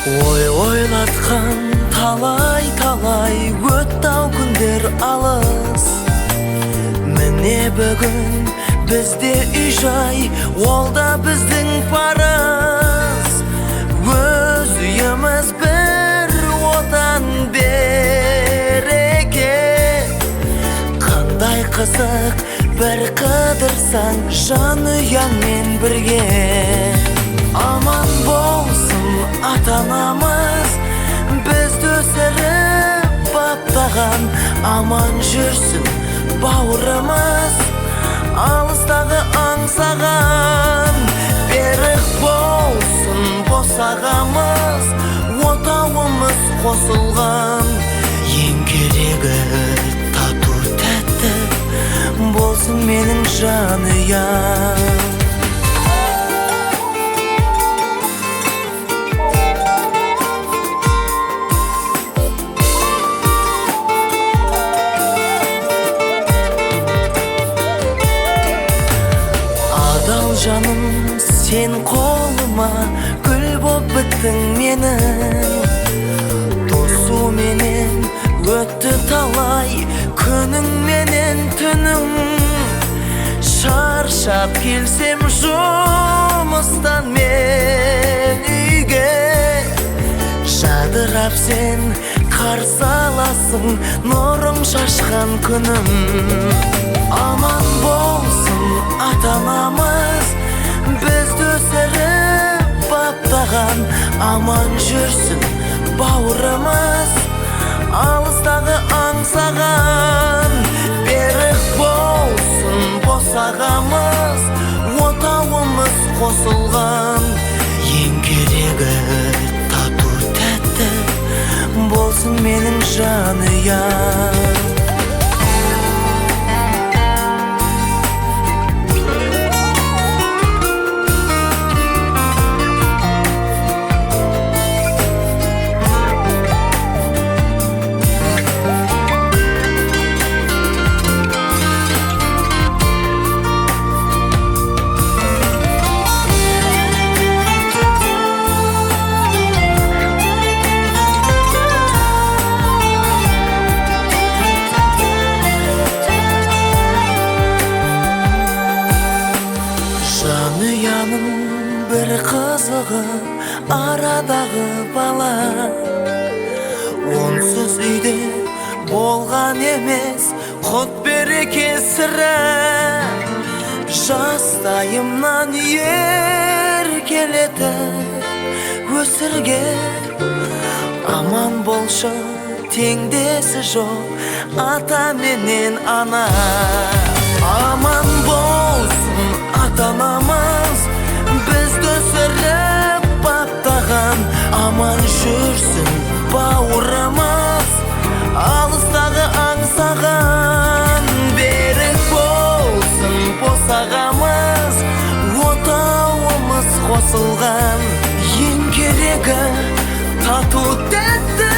Ойлатқан талай өтті-ау күндер алыс. Міне бүгін бізде үй-жай, ол да біздің парыз. Өз үйіміз бір отан береке. Қандай қызық бір қыдырсаң жанұяңмен бірге. Аман болсын ата-анамыз, бізді өсіріп баптаған. Аман жүрсін бауырымыз, алыстағы аңсаған. Берік болсын босағамыз, отауымыз қосылған. Ең керегі тату тәтті болсын менің жанұям. Жаным сен қолыма гүл боп біттің менің. Тосу менен өтті талай күнің менен түнің. Шаршап келсем жұмыстан мен үйге, жадырап сен қарсы аласың нұрың шашқан күнім. Аман болсын ата-анамыз, бізді өсіріп баптаған. Аман жүрсін бауырымыз, алыстағы аңсаған. Берік болсын босағамыз, отауымыз қосылған. Ең керегі тату тәтті болсын менің жанұям. Жанұяның бір қызығы арадағы бала. Онсыз үйде болған емес құт береке сірә. Жастайымнан еркелетіп өсірген. Аман болшы теңдесі жоқ ата менен ана. Аман болсын ата-анамыз, бізді өсіріп баптаған. Аман жүрсін бауырымыз, алыстағы аңсаған. Берік болсын босағамыз, отауымыз қосылған. Ең керегі тату тәтті